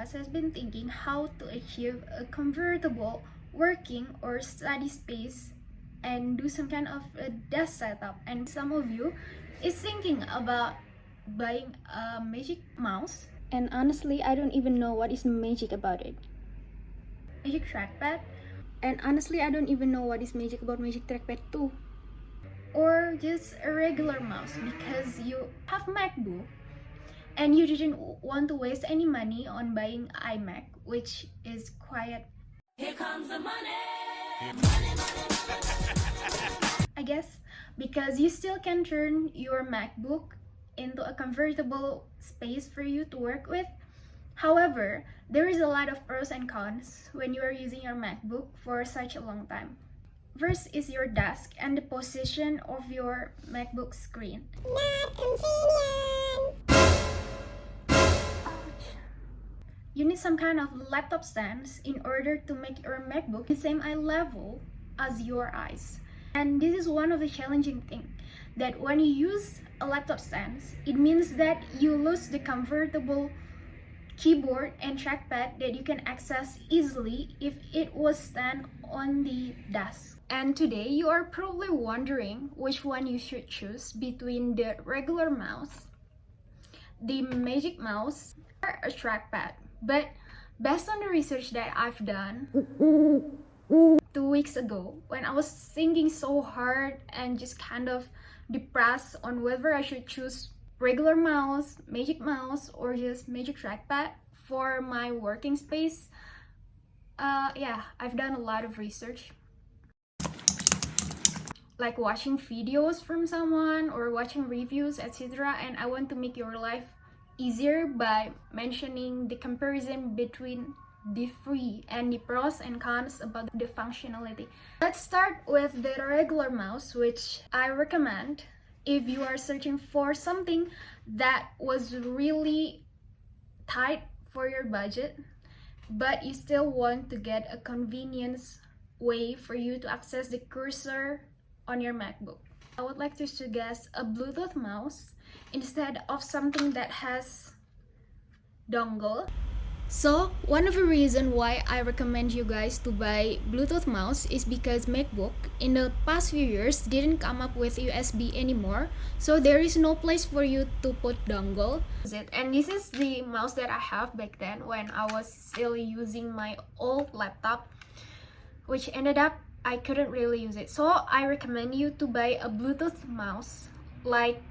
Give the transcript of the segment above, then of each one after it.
us has been thinking how to achieve a comfortable working or study space and do some kind of a desk setup. And some of you is thinking about buying a magic mouse. And honestly, I don't even know what is magic about it. Magic trackpad. And honestly, I don't even know what is magic about magic trackpad too. Or just a regular mouse because you have MacBook and you didn't want to waste any money on buying iMac, which is quite... Here comes the money! I guess because you still can turn your MacBook into a comfortable space for you to work with. However, there is a lot of pros and cons when you are using your MacBook for such a long time. First is your desk and the position of your MacBook screen. Not convenient! Ouch. You need some kind of laptop stands in order to make your MacBook the same eye level as your eyes. And this is one of the challenging things, that when you use a laptop stand, it means that you lose the comfortable keyboard and trackpad that you can access easily if it was stand on the desk. And today you are probably wondering which one you should choose between the regular mouse, the magic mouse, or a trackpad. But based on the research that I've done 2 weeks ago, when I was thinking so hard and just kind of depressed on whether I should choose regular mouse, magic mouse, or just magic trackpad for my working space, I've done a lot of research, like watching videos from someone or watching reviews, etc. And I want to make your life easier by mentioning the comparison between the three and the pros and cons about the functionality. Let's start with the regular mouse, which I recommend if you are searching for something that was really tight for your budget, but you still want to get a convenience way for you to access the cursor on your MacBook. I would like to suggest a Bluetooth mouse instead of something that has dongle. So one of the reasons why I recommend you guys to buy Bluetooth mouse is because MacBook in the past few years didn't come up with USB anymore, so there is no place for you to put dongle. And this is the mouse that I have back then when I was still using my old laptop, which ended up I couldn't really use it. So I recommend you to buy a Bluetooth mouse like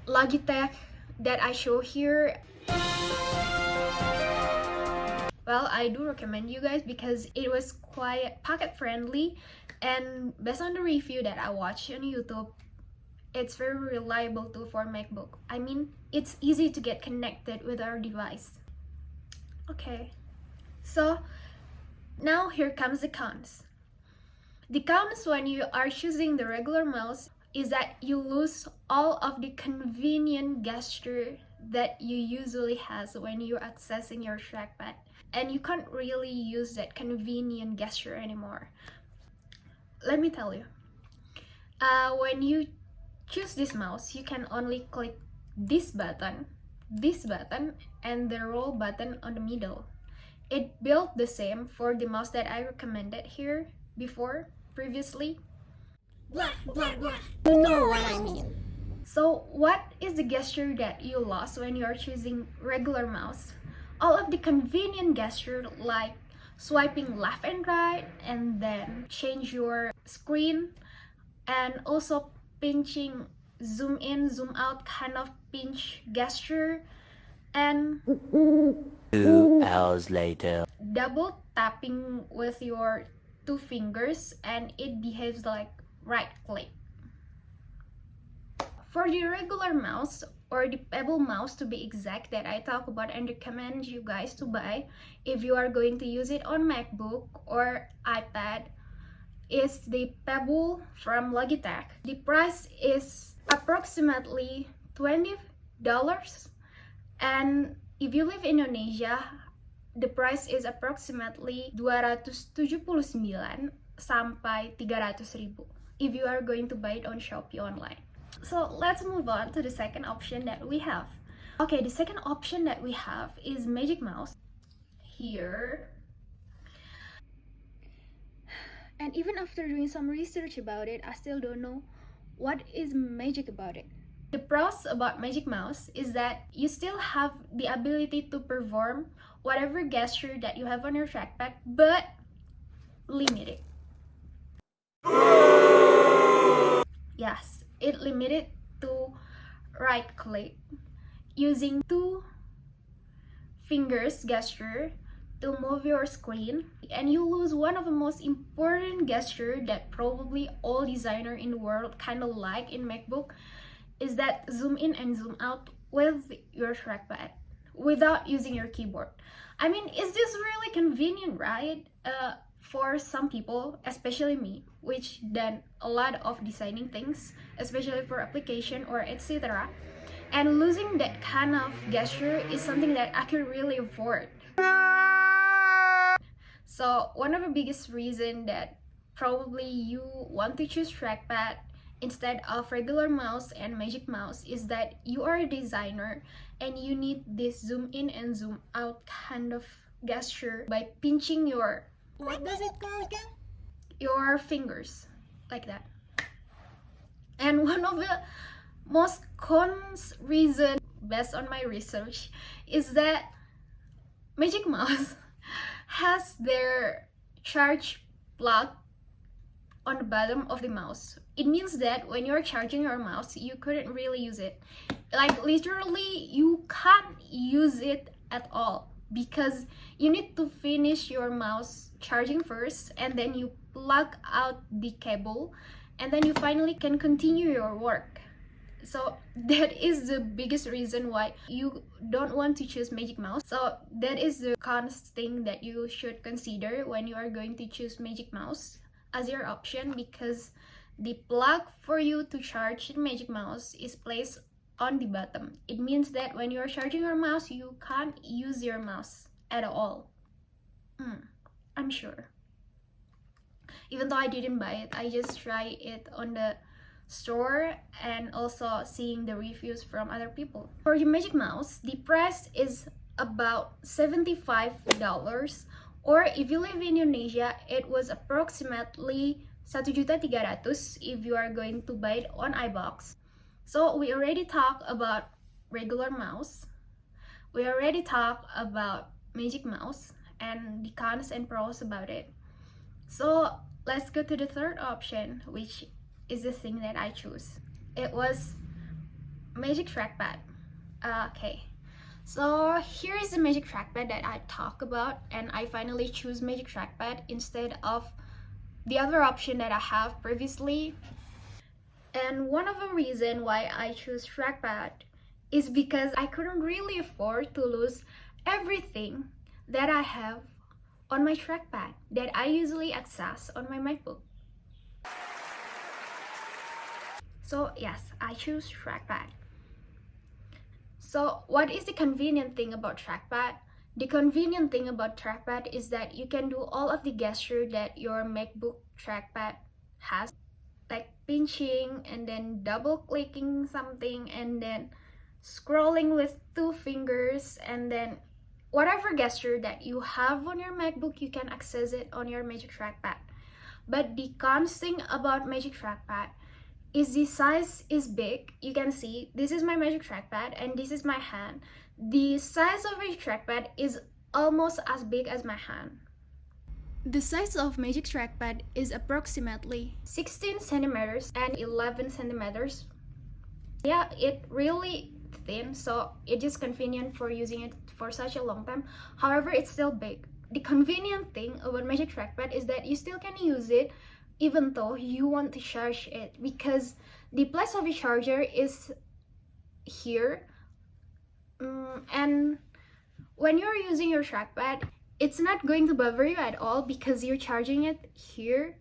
Logitech that I show here. Well, I do recommend you guys because it was quite pocket friendly, and based on the review that I watched on YouTube, it's very reliable too for MacBook. I mean, it's easy to get connected with our device. Okay, so now here comes the cons. The cons when you are choosing the regular mouse is that you lose all of the convenient gesture that you usually have when you're accessing your trackpad, and you can't really use that convenient gesture anymore. Let me tell you, when you choose this mouse, you can only click this button, and the roll button on the middle. It built the same for the mouse that I recommended here previously. Blah, blah, blah. You know what I mean. So what is the gesture that you lost when you are choosing regular mouse? All of the convenient gesture like swiping left and right and then change your screen, and also pinching zoom in, zoom out kind of pinch gesture, and 2 hours later, double tapping with your 2 fingers and it behaves like right click. For the regular mouse, or the Pebble mouse to be exact, that I talk about and recommend you guys to buy if you are going to use it on MacBook or iPad, is the Pebble from Logitech. The price is approximately $20, and if you live in Indonesia, the price is approximately 279 sampai 300.000 if you are going to buy it on Shopee online. So let's move on to the second option that we have. Okay, the second option that we have is Magic Mouse. here. And even after doing some research about it, I still don't know what is magic about it. The pros about Magic Mouse is that you still have the ability to perform whatever gesture that you have on your trackpad, but limited. Yes, it limited to right click using 2 fingers gesture to move your screen, and you lose one of the most important gesture that probably all designer in the world kind of like in MacBook, is that zoom in and zoom out with your trackpad without using your keyboard. I mean, is this really convenient, right? For some people, especially me, which done a lot of designing things, especially for application or etc. And losing that kind of gesture is something that I can really afford. So one of the biggest reason that probably you want to choose trackpad instead of regular mouse and Magic Mouse is that you are a designer and you need this zoom in and zoom out kind of gesture by pinching your, What does it call again? your fingers like that. And one of the most cons reason based on my research is that Magic Mouse has their charge plug on the bottom of the mouse. It means that when you're charging your mouse, you couldn't really use it. Like literally, you can't use it at all because you need to finish your mouse charging first, and then you plug out the cable, and then you finally can continue your work. So that is the biggest reason why you don't want to choose Magic Mouse. So that is the cons thing that you should consider when you are going to choose Magic Mouse as your option, because the plug for you to charge the Magic Mouse is placed on the bottom. It means that when you are charging your mouse, you can't use your mouse at all. I'm sure. Even though I didn't buy it, I just tried it on the store and also seeing the reviews from other people. For the Magic Mouse, the price is about $75, or if you live in Indonesia, it was approximately 1.300.000 if you are going to buy it on iBox. So we already talked about regular mouse, we already talked about Magic Mouse and the cons and pros about it. So let's go to the third option, which is the thing that I choose. It was Magic Trackpad. Okay, so here is the Magic Trackpad that I talk about, and I finally choose Magic Trackpad instead of the other option that I have previously. And one of the reasons why I choose Trackpad is because I couldn't really afford to lose everything that I have on my trackpad that I usually access on my MacBook. So yes, I choose trackpad. So what is the convenient thing about trackpad? The convenient thing about trackpad is that you can do all of the gesture that your MacBook trackpad has, like pinching and then double clicking something and then scrolling with 2 fingers, and then whatever gesture that you have on your MacBook, you can access it on your Magic Trackpad. But the cons thing about Magic Trackpad is the size is big. You can see this is my Magic Trackpad and this is my hand. The size of Magic Trackpad is almost as big as my hand. The size of Magic Trackpad is approximately 16 centimeters and 11 centimeters. Yeah, it really thin, so it is convenient for using it for such a long time. However, it's still big. The convenient thing about Magic Trackpad is that you still can use it even though you want to charge it, because the place of the charger is here, and when you're using your trackpad, it's not going to bother you at all because you're charging it here.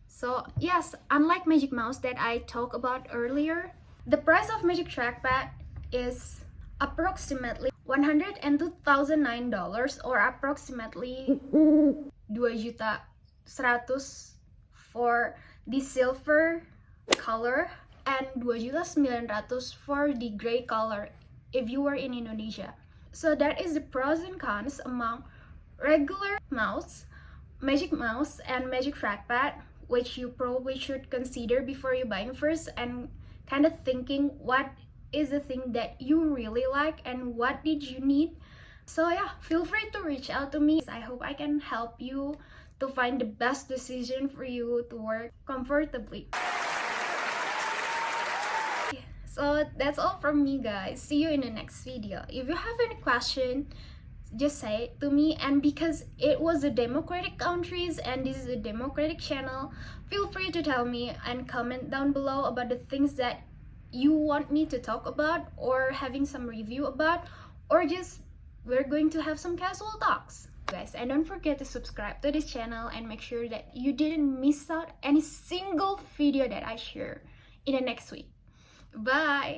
So yes, unlike Magic Mouse that I talked about earlier, the price of Magic Trackpad is approximately $102,009, or approximately 2.100.000 for the silver color and 2.900.000 for the gray color if you were in Indonesia. So that is the pros and cons among regular mouse, magic mouse, and magic trackpad, which you probably should consider before you buying first, and kind of thinking what is the thing that you really like and what did you need. So yeah, feel free to reach out to me. I hope I can help you to find the best decision for you to work comfortably. So that's all from me, guys. See you in the next video. If you have any question, just say it to me. And because it was a democratic countries and this is a democratic channel, feel free to tell me and comment down below about the things that you want me to talk about or having some review about, or just we're going to have some casual talks, guys. And don't forget to subscribe to this channel and make sure that you didn't miss out any single video that I share in the next week. Bye.